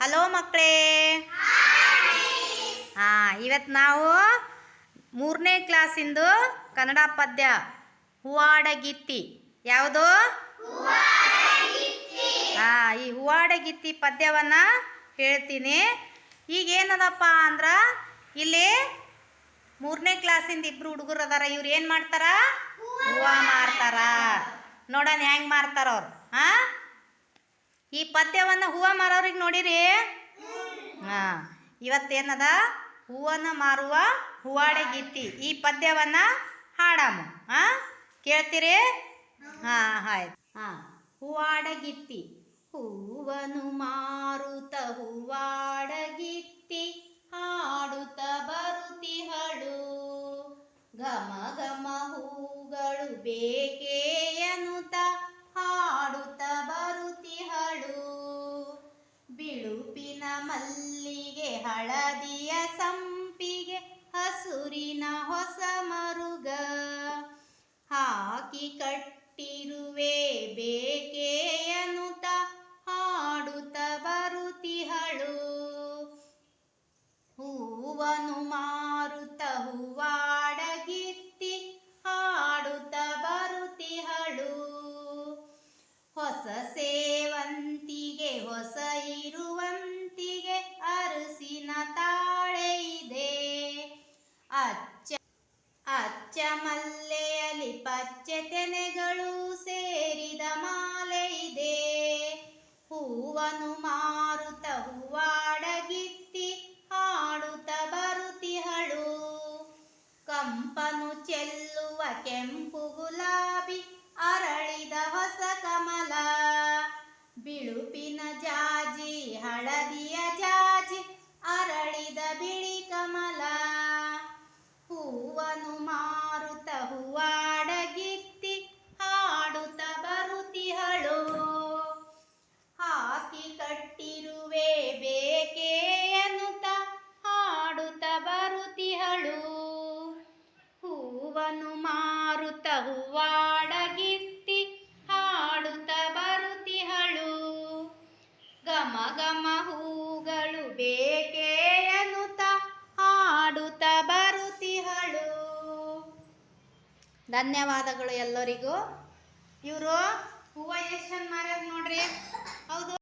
Hello ಮಕ್ಕಳೇ. ಇವತ್ತು ನಾವು 3ನೇ ಕ್ಲಾಸಿಂದು ಕನ್ನಡ ಪದ್ಯ ಹೂವಾಡಗಿತ್ತಿ. ಯಾವುದು? ಈ ಹೂವಾಡಗಿತ್ತಿ ಪದ್ಯವನ್ನು ಹೇಳ್ತೀನಿ. ಈಗ ಏನದಪ್ಪ ಅಂದ್ರೆ ಇಲ್ಲಿ 3ನೇ ಕ್ಲಾಸಿಂದ ಇಬ್ರು ಹುಡುಗರು ಅದಾರ. ಇವ್ರು ಏನು ಮಾಡ್ತಾರ? ಹೂವು ಮಾರ್ತಾರ. ನೋಡೋಣ ಹೆಂಗೆ ಮಾರ್ತಾರ ಅವ್ರು. ಈ ಪದ್ಯವನ್ನು ಹೂವು ಮಾರೋರಿಗೆ ನೋಡಿರಿ. ಇವತ್ತೇನದ? ಹೂವನ್ನು ಮಾರುವ ಹೂವಾಡಗಿತ್ತಿ. ಈ ಪದ್ಯವನ್ನು ಹಾಡಾಮ. ಕೇಳ್ತೀರಿ? ಆಯ್ತು. ಹೂವಾಡಗಿತ್ತಿ. ಹೂವನ್ನು ಮಾರುತ್ತ ಹೂವಾಡಗಿತ್ತಿ ಹಾಡುತ್ತ ಬರುತ್ತಿಹಳು. ಘಮ ಘಮ ಹೂಗಳು ಬೇಕೇ ಎನ್ನುತ್ತ ಹಾಡುತ್ತ ಬರುತ್ತಿಹಳು. ಬಿಳುಪಿನ ಮಲ್ಲಿಗೆ, ಹಳದಿಯ ಸಂಪಿಗೆ, ಹಸುರಿನ ಹೊಸ ಮರುಗ ಹಾಕಿ ಕಟ್ಟಿರುವೆ ಬೇಕೇ ಎನ್ನುತ್ತ ಹಾಡುತ್ತ ಬರುತ್ತಿಹಳು. ಹೂವನ್ನು ಮಾರುತ್ತ ಹೂವಾಡಗಿತ್ತಿ ಹಾಡುತ್ತ ಬರುತ್ತಿಹಳು. ಹೊಸ ಸೇವಂತಿಗೆ, ಹೊಸ ಇರುವಂತಿಗೆ, ಅರಸಿನ ತಾಳೆ ಇದೆ. ಅಚ್ಚ ಮಲ್ಲೆಯಲ್ಲಿ ಪಚ್ಚೆ ತೆನೆಗಳು ಸೇರಿದ ಮಾಲೆ ಇದೆ. ಹೂವನ್ನು ಮಾರುತ್ತ ಹೂವಾಡಗಿತ್ತಿ ಹಾಡುತ್ತ ಬರುತ್ತಿಹಳು. ಕಂಪನು ಚೆಲ್ಲುವ ಕೆಂಪು ಗುಲಾಬಿ, ಅರಳಿದ ಹೊಸ ಕಮಲ, ಬಿಳುಪಿನ ಜಾಜಿ, ಹಳದಿಯ ಜಾಜಿ, ಅರಳಿದ ಬಿಳಿ ಕಮಲ. ಹೂವನ್ನು ಮಾರುತ್ತ ಹೂವಾಡಗಿತ್ತಿ ಹಾಡುತ್ತ ಬರುತ್ತಿಹಳು. ಹಾಕಿ ಕಟ್ಟಿರುವೆ ಬೇಕೇ ಎನ್ನುತ್ತ ಹಾಡುತ್ತ ಬರುತ್ತಿಹಳು. ಹೂವನ್ನು ಮಾರುತ್ತ ಹೂವಾಡಗಿತ್ತಿ ಹಾಡುತ್ತ ಬರುತ್ತಿಹಳು. ಘಮ ಘಮ ಹೂಗಳು ಬೇಕೇ ಎನ್ನುತ್ತ ಹಾಡುತ್ತ ಬರುತ್ತಿಹಳು. ಧನ್ಯವಾದಗಳು ಎಲ್ಲರಿಗೂ. ಇವರು ಹೂವು ಎಷ್ಟು ಮಾರ್ಯಾರ ನೋಡ್ರಿ. ಹೌದು.